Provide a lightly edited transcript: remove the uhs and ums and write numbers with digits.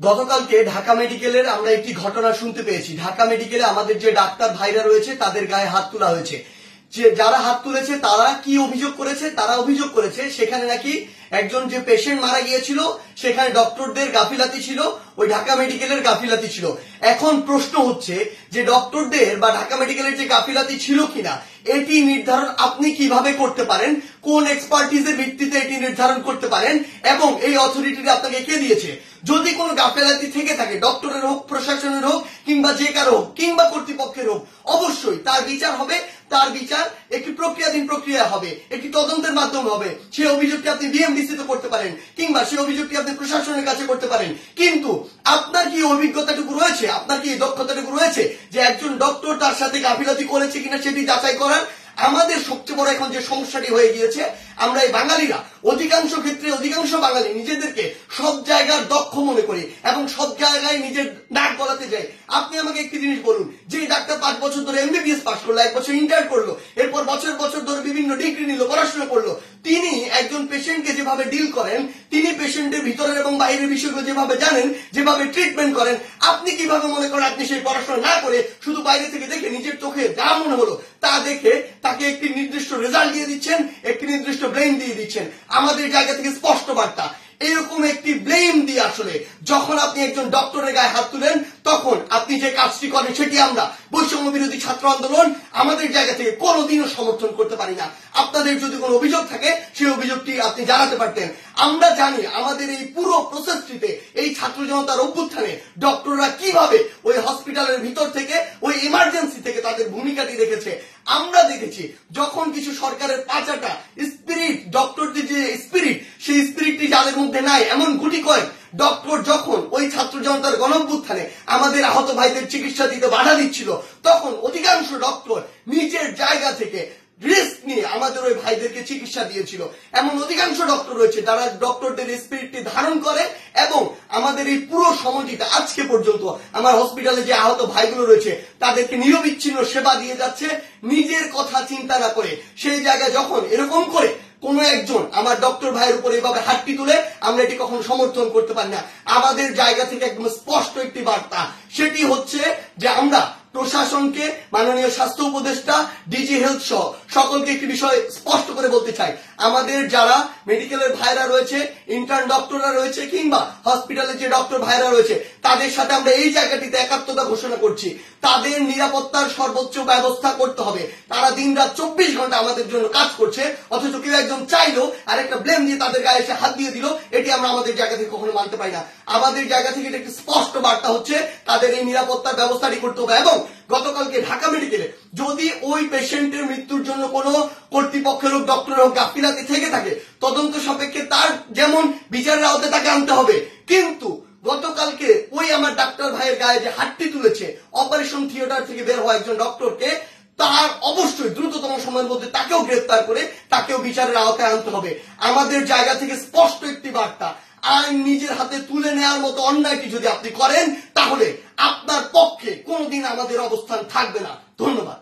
গতকালকে ঢাকা মেডিকেলের আমরা একটি ঘটনা শুনতে পেয়েছি। ঢাকা মেডিকেলে আমাদের যে ডাক্তার ভাইরা রয়েছে তাদের গায়ে হাত তোলা হয়েছে। যে যারা হাত তুলেছে তারা কি অভিযোগ করেছে? তারা অভিযোগ করেছে সেখানে নাকি একজন যে পেশেন্ট মারা গিয়েছিল সেখানে ডক্টরদের গাফিলাতি ছিল, ওই ঢাকা মেডিকেলের গাফিলাতি ছিল। এখন প্রশ্ন হচ্ছে যে ডক্টরদের বা ঢাকা মেডিকেলের যে গাফিলাতি ছিল কিনা এটি নির্ধারণ আপনি কিভাবে করতে পারেন, কোন এক্সপার্টিজের ভিত্তিতে এটি নির্ধারণ করতে পারেন এবং এই অথরিটিটা আপনাকে কে দিয়েছে? যদি কোনো গাফিলাতি থেকে থাকে, ডক্টরের হোক, প্রশাসনের হোক, কিংবা যে কারো হোক, কিংবা কর্তৃপক্ষের হোক, অবশ্যই তার বিচার হবে। তার বিচার একটি প্রক্রিয়াধীন প্রক্রিয়া হবে, একটি তদন্তের মাধ্যমে হবে। সেই অভিযোগটি আপনি বিএমডিসি তে করতে পারেন কিংবা সেই অভিযোগটি আপনি প্রশাসনের কাছে করতে পারেন। কিন্তু আপনার কি অভিজ্ঞতাটুকু রয়েছে, আপনার কি দক্ষতাটুকু রয়েছে যে একজন ডক্টর তার সাথে গাফিলতি করেছে কিনা সেটি যাচাই করার? আমাদের সবচেয়ে বড় এখন যে সমস্যাটি হয়ে গিয়েছে, আমরা এই বাঙালিরা অধিকাংশ ক্ষেত্রে অধিকাংশ বাঙালি নিজেদেরকে সব জায়গার দক্ষ মনে করি এবং সব জায়গায় নিজের নাক গলাতে যাই। আপনি আমাকে একটি জিনিস বলুন, যে ডাক্তার 5 বছর ধরে এমবিবিএস পাস করলো, 1 বছর ইন্টার করলো, এরপর বছর বছর ধরে বিভিন্ন ডিগ্রি নিল, পড়াশোনা করলো, তিনি একজন পেশেন্টকে যেভাবে ডিল করেন, তিনি পেশেন্টের ভিতরের এবং বাইরের বিষয়গুলো যেভাবে জানেন, যেভাবে ট্রিটমেন্ট করেন, আপনি কিভাবে মনে করেন আপনি সেই পড়াশোনা না করে শুধু বাইরে থেকে দেখে নিজের চোখে যা মনে হলো তা দেখে তাকে একটি নির্দিষ্ট রেজাল্ট দিয়ে দিচ্ছেন, একটি নির্দিষ্ট ব্লেম দিয়ে দিচ্ছেন? আমাদের জায়গা থেকে স্পষ্ট বার্তা, এরকম একটি ব্লেম দিয়ে আসলে যখন আপনি একজন ডক্টরের গায়ে হাত তুলেন তখন আপনি যে কাজটি করেন সেটি আমরা বৈষম্য বিরোধী ছাত্র আন্দোলন আমাদের জায়গা থেকে কোনোদিনও সমর্থন করতে পারি না। আপনাদের যদি কোনো অভিযোগ থাকে সেই অভিযোগটি আপনি জানাতে পারতেন। আমরা জানি আমাদের এই পুরো প্রসেসটিতে এই ছাত্র জনতার অভ্যুত্থানে ডক্টররা কিভাবে ওই হসপিটালের ভিতর থেকে ওই ইমার্জেন্সি থেকে তাদের ভূমিকাটি রেখেছে। আমরা দেখেছি যখন কিছু সরকারের পাঁচাটা স্পিরিট, ডক্টরদের যে স্পিরিট, সেই স্পিরিটটি যাদের মধ্যে নাই এমন গুটি কয়েক ডক্টর যখন ওই ছাত্র জনতার গণঅভ্যুত্থানে আমাদের আহত ভাইদের চিকিৎসা দিতে বাধা দিচ্ছিল, তখন অধিকাংশ ডক্টর নিজের জায়গা থেকে রিস্ক নিয়ে আমাদের ওই ভাইদেরকে চিকিৎসা দিয়েছিল। এমন অধিকাংশ ডক্টর রয়েছে যারা ডক্টরদের স্পিরিটটি ধারণ করে এবং আমাদের এই পুরো সময়টিতে আজকে পর্যন্ত আমার হসপিটালে যে আহত ভাইগুলো রয়েছে তাদেরকে নিরবিচ্ছিন্ন সেবা দিয়ে যাচ্ছে নিজের কথা চিন্তা না করে। সেই জায়গায় যখন এরকম করে কোন একজন আমার ডক্টর ভাইয়ের উপর এভাবে হাতটি তুলে, আমরা এটি কখনো সমর্থন করতে পারি না। আমাদের জায়গা থেকে একদম স্পষ্ট একটি বার্তা, সেটি হচ্ছে যে আমরা প্রশাসনকে, মাননীয় স্বাস্থ্য উপদেষ্টা, ডিজি হেলথ সহ সকলকে একটি বিষয় স্পষ্ট করে বলতে চাই, আমাদের যারা মেডিকেলের ভাইরা রয়েছে, ইন্টার্ন ডক্টররা রয়েছে কিংবা হসপিটালের যে ডক্টর ভাইরা রয়েছে, তাদের সাথে আমরা এই জায়গাটিতে একাত্মতা ঘোষণা করছি। তাদের নিরাপত্তার সর্বোচ্চ ব্যবস্থা করতে হবে। তারা দিন রাত 24 ঘন্টা আমাদের জন্য কাজ করছে, অথচ কেউ একজন চাইলো আর একটা ব্লেম দিয়ে তাদের গায়ে এসে হাত দিয়ে দিল, এটি আমরা আমাদের জায়গা থেকে কখনো মানতে পারি না। আমাদের জায়গা থেকে একটি স্পষ্ট বার্তা হচ্ছে তাদের এই নিরাপত্তার ব্যবস্থাটি করতে হবে। এবং গতকালকে ঢাকা মেডিকেলে যদি ওই পেশেন্টের মৃত্যুর জন্য কোনো কর্তৃপক্ষের হোক, ডক্টরের হোক গাফিলাতি থেকে থাকে, তদন্ত সাপেক্ষে তার যেমন বিচারের আওতায় তাকে আনতে হবে। কিন্তু গতকালকে ওই আমার ডাক্তার ভাইয়ের গায়ে যে হাতটি তুলেছে অপারেশন থিয়েটার থেকে বের হওয়া একজন ডক্টরকে, তার অবশ্যই দ্রুততম সময়ের মধ্যে তাকেও গ্রেফতার করে তাকেও বিচারের আওতায় আনতে হবে। আমাদের জায়গা থেকে স্পষ্ট একটি বার্তা, আইন নিজের হাতে তুলে নেওয়ার মতো অন্যায়টি যদি আপনি করেন তাহলে আপনার পক্ষে কোনোদিন আমাদের অবস্থান থাকবে না। ধন্যবাদ।